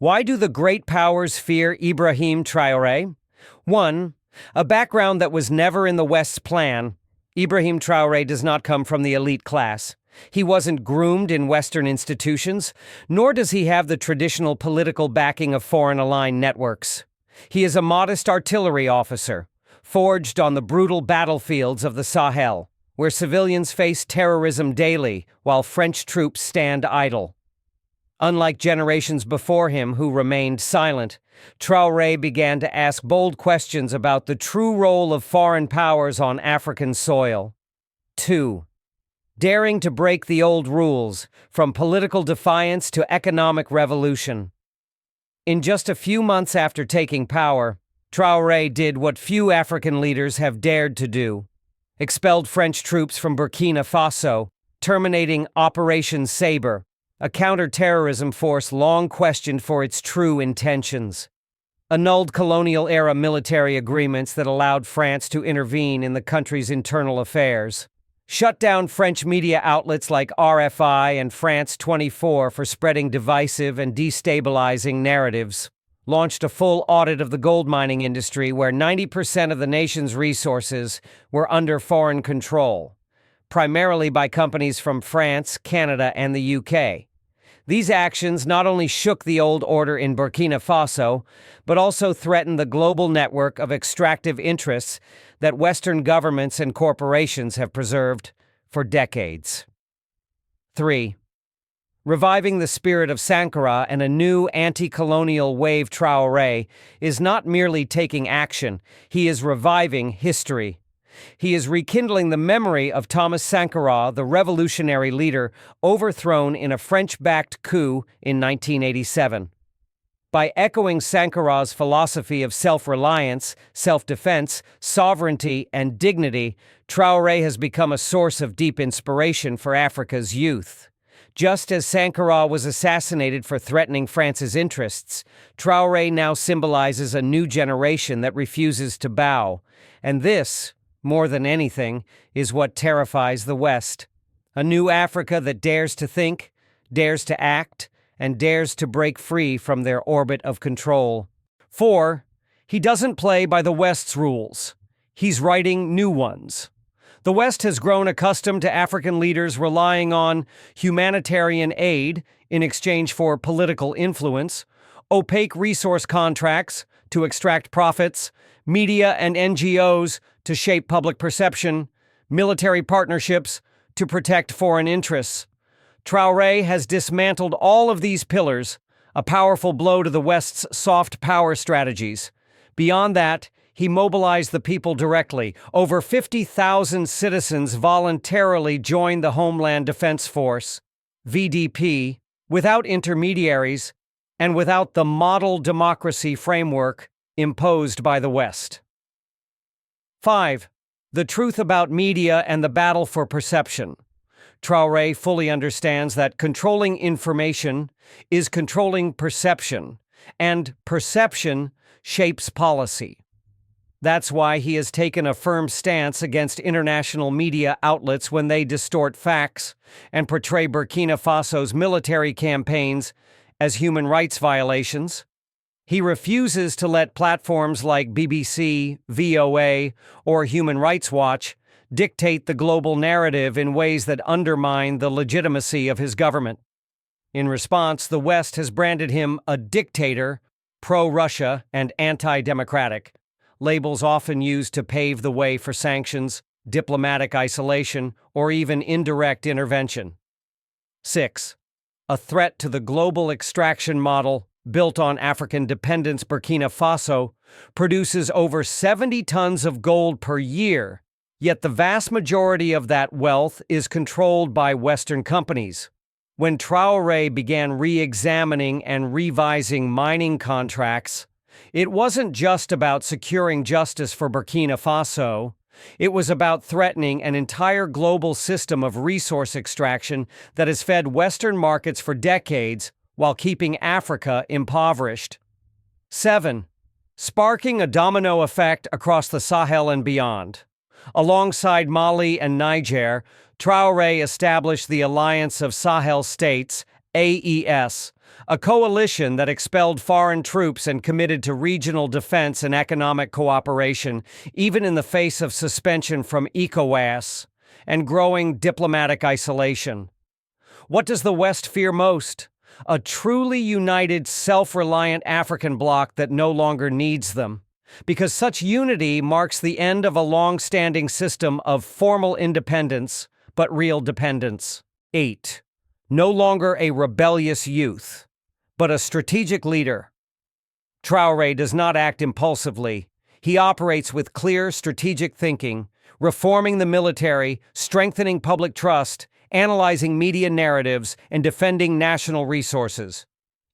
Why do the great powers fear Ibrahim Traoré? 1. A background that was never in the West's plan. Ibrahim Traoré does not come from the elite class. He wasn't groomed in Western institutions, nor does he have the traditional political backing of foreign-aligned networks. He is a modest artillery officer, forged on the brutal battlefields of the Sahel, where civilians face terrorism daily while French troops stand idle. Unlike generations before him who remained silent, Traoré began to ask bold questions about the true role of foreign powers on African soil. 2. Daring to break the old rules, from political defiance to economic revolution. In just a few months after taking power, Traoré did what few African leaders have dared to do: expelled French troops from Burkina Faso, terminating Operation Sabre, a counter-terrorism force long questioned for its true intentions. Annulled colonial-era military agreements that allowed France to intervene in the country's internal affairs. Shut down French media outlets like RFI and France 24 for spreading divisive and destabilizing narratives. Launched a full audit of the gold mining industry where 90% of the nation's resources were under foreign control, primarily by companies from France, Canada, and the UK. These actions not only shook the old order in Burkina Faso, but also threatened the global network of extractive interests that Western governments and corporations have preserved for decades. 3. Reviving the spirit of Sankara and a new anti-colonial wave. Traoré is not merely taking action, he is reviving history. He is rekindling the memory of Thomas Sankara, the revolutionary leader overthrown in a French-backed coup in 1987. By echoing Sankara's philosophy of self-reliance, self-defense, sovereignty, and dignity, Traoré has become a source of deep inspiration for Africa's youth. Just as Sankara was assassinated for threatening France's interests, Traoré now symbolizes a new generation that refuses to bow. And this, more than anything, is what terrifies the West. A new Africa that dares to think, dares to act, and dares to break free from their orbit of control. 4. He doesn't play by the West's rules. He's writing new ones. The West has grown accustomed to African leaders relying on humanitarian aid in exchange for political influence, opaque resource contracts to extract profits, media and NGOs to shape public perception, military partnerships to protect foreign interests. Traoré has dismantled all of these pillars, a powerful blow to the West's soft power strategies. Beyond that, he mobilized the people directly. Over 50,000 citizens voluntarily joined the Homeland Defense Force, VDP, without intermediaries and without the model democracy framework imposed by the West. 5. The truth about media and the battle for perception. Traoré fully understands that controlling information is controlling perception, and perception shapes policy. That's why he has taken a firm stance against international media outlets when they distort facts and portray Burkina Faso's military campaigns as human rights violations. He refuses to let platforms like BBC, VOA, or Human Rights Watch dictate the global narrative in ways that undermine the legitimacy of his government. In response, the West has branded him a dictator, pro-Russia, and anti-democratic, labels often used to pave the way for sanctions, diplomatic isolation, or even indirect intervention. 6. A threat to the global extraction model built on African dependence. Burkina Faso produces over 70 tons of gold per year, yet the vast majority of that wealth is controlled by Western companies. When Traoré began re-examining and revising mining contracts, it wasn't just about securing justice for Burkina Faso. It was about threatening an entire global system of resource extraction that has fed Western markets for decades while keeping Africa impoverished. 7. Sparking a domino effect across the Sahel and beyond. Alongside Mali and Niger, Traoré established the Alliance of Sahel States, AES, a coalition that expelled foreign troops and committed to regional defense and economic cooperation, even in the face of suspension from ECOWAS and growing diplomatic isolation. What does the West fear most? A truly united, self-reliant African bloc that no longer needs them. Because such unity marks the end of a long-standing system of formal independence, but real dependence. 8. No longer a rebellious youth, but a strategic leader. Traoré does not act impulsively. He operates with clear, strategic thinking, reforming the military, strengthening public trust, analyzing media narratives, and defending national resources.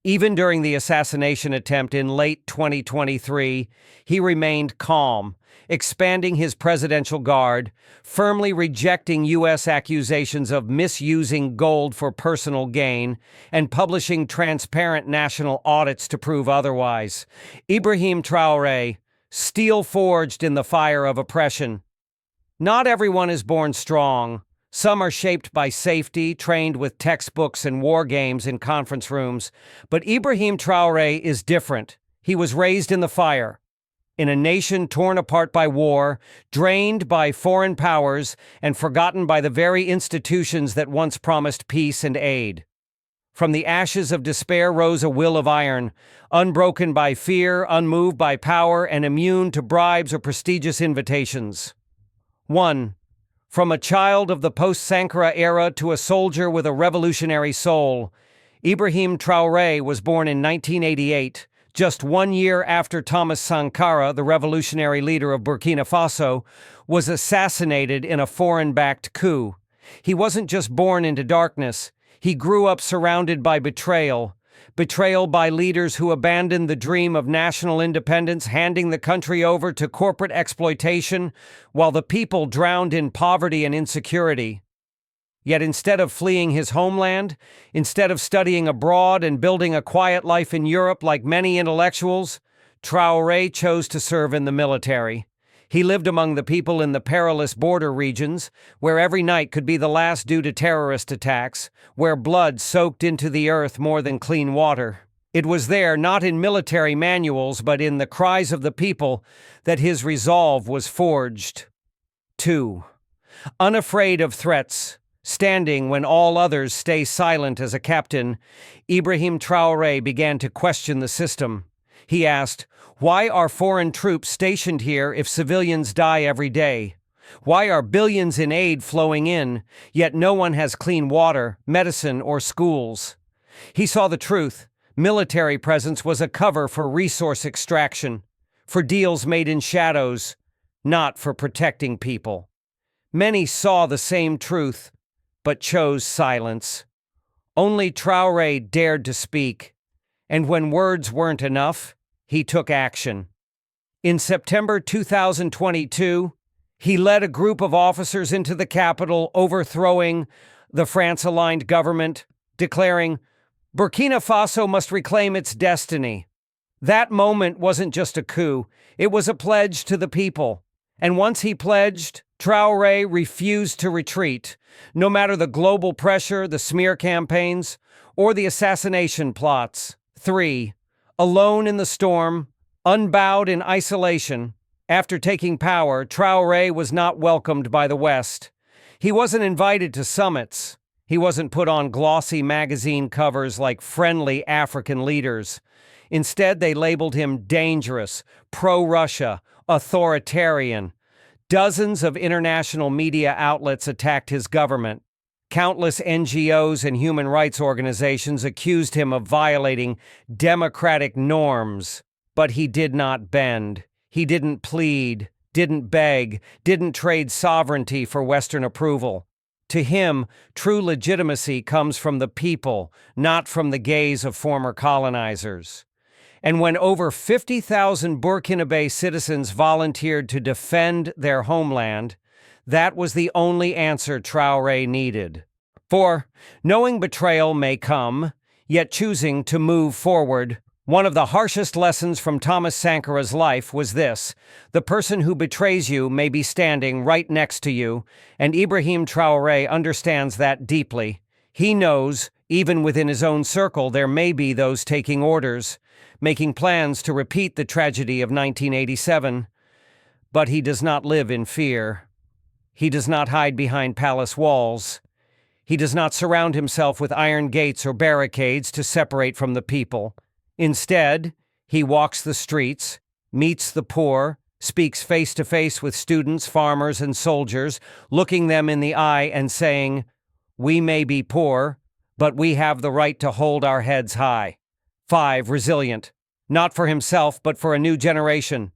Even during the assassination attempt in late 2023, he remained calm, expanding his presidential guard, firmly rejecting U.S. accusations of misusing gold for personal gain, and publishing transparent national audits to prove otherwise. Ibrahim Traoré, steel forged in the fire of oppression. Not everyone is born strong. Some are shaped by safety, trained with textbooks and war games in conference rooms. But Ibrahim Traoré is different. He was raised in the fire, in a nation torn apart by war, drained by foreign powers, and forgotten by the very institutions that once promised peace and aid. From the ashes of despair rose a will of iron, unbroken by fear, unmoved by power, and immune to bribes or prestigious invitations. 1. From a child of the post-Sankara era to a soldier with a revolutionary soul, Ibrahim Traoré was born in 1988, just 1 year after Thomas Sankara, the revolutionary leader of Burkina Faso, was assassinated in a foreign-backed coup. He wasn't just born into darkness. He grew up surrounded by betrayal. Betrayal by leaders who abandoned the dream of national independence, handing the country over to corporate exploitation, while the people drowned in poverty and insecurity. Yet instead of fleeing his homeland, instead of studying abroad and building a quiet life in Europe like many intellectuals, Traoré chose to serve in the military. He lived among the people in the perilous border regions, where every night could be the last due to terrorist attacks, where blood soaked into the earth more than clean water. It was there, not in military manuals, but in the cries of the people, that his resolve was forged. 2. Unafraid of threats, standing when all others stay silent as a captain, Ibrahim Traoré began to question the system. He asked, why are foreign troops stationed here if civilians die every day? Why are billions in aid flowing in, yet no one has clean water, medicine, or schools? He saw the truth. Military presence was a cover for resource extraction, for deals made in shadows, not for protecting people. Many saw the same truth, but chose silence. Only Traoré dared to speak, and when words weren't enough, he took action. In September 2022, he led a group of officers into the capital, overthrowing the France-aligned government, declaring, Burkina Faso must reclaim its destiny. That moment wasn't just a coup, it was a pledge to the people. And once he pledged, Traoré refused to retreat, no matter the global pressure, the smear campaigns, or the assassination plots. 3. Alone in the storm, unbowed in isolation, after taking power, Traoré was not welcomed by the West. He wasn't invited to summits. He wasn't put on glossy magazine covers like friendly African leaders. Instead, they labeled him dangerous, pro-Russia, authoritarian. Dozens of international media outlets attacked his government. Countless NGOs and human rights organizations accused him of violating democratic norms. But he did not bend. He didn't plead, didn't beg, didn't trade sovereignty for Western approval. To him, true legitimacy comes from the people, not from the gaze of former colonizers. And when over 50,000 Burkinabe citizens volunteered to defend their homeland, that was the only answer Traoré needed. 4. Knowing betrayal may come, yet choosing to move forward. One of the harshest lessons from Thomas Sankara's life was this: the person who betrays you may be standing right next to you, and Ibrahim Traoré understands that deeply. He knows, even within his own circle, there may be those taking orders, making plans to repeat the tragedy of 1987. But he does not live in fear. He does not hide behind palace walls. He does not surround himself with iron gates or barricades to separate from the people. Instead, he walks the streets, meets the poor, speaks face to face with students, farmers, and soldiers, looking them in the eye and saying, "We may be poor, but we have the right to hold our heads high." 5. Resilient. Not for himself, but for a new generation.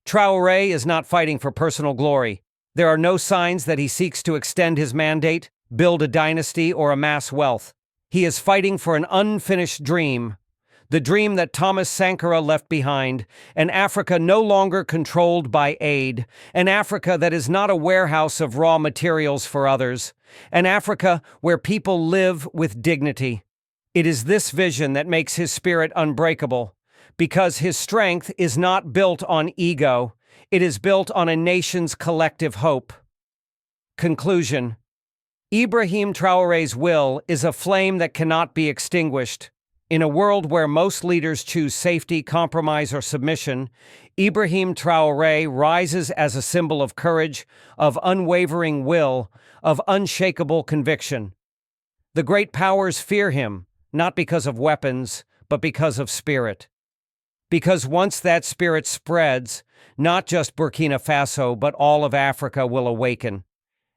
Traoré is not fighting for personal glory. There are no signs that he seeks to extend his mandate, build a dynasty, or amass wealth. He is fighting for an unfinished dream, the dream that Thomas Sankara left behind, an Africa no longer controlled by aid, an Africa that is not a warehouse of raw materials for others, an Africa where people live with dignity. It is this vision that makes his spirit unbreakable, because his strength is not built on ego, it is built on a nation's collective hope. Conclusion. Ibrahim Traoré's will is a flame that cannot be extinguished. In a world where most leaders choose safety, compromise, or submission, Ibrahim Traoré rises as a symbol of courage, of unwavering will, of unshakable conviction. The great powers fear him, not because of weapons, but because of spirit. Because once that spirit spreads, not just Burkina Faso, but all of Africa will awaken.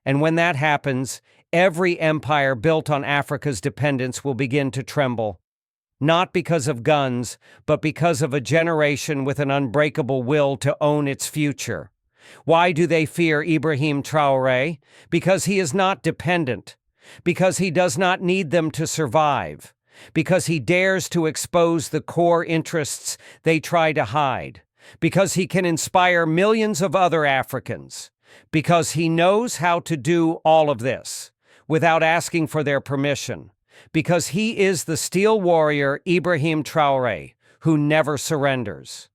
And when that happens, every empire built on Africa's dependence will begin to tremble. Not because of guns, but because of a generation with an unbreakable will to own its future. Why do they fear Ibrahim Traoré? Because he is not dependent. Because he does not need them to survive. Because he dares to expose the core interests they try to hide. Because he can inspire millions of other Africans. Because he knows how to do all of this without asking for their permission. Because he is the steel warrior Ibrahim Traoré, who never surrenders.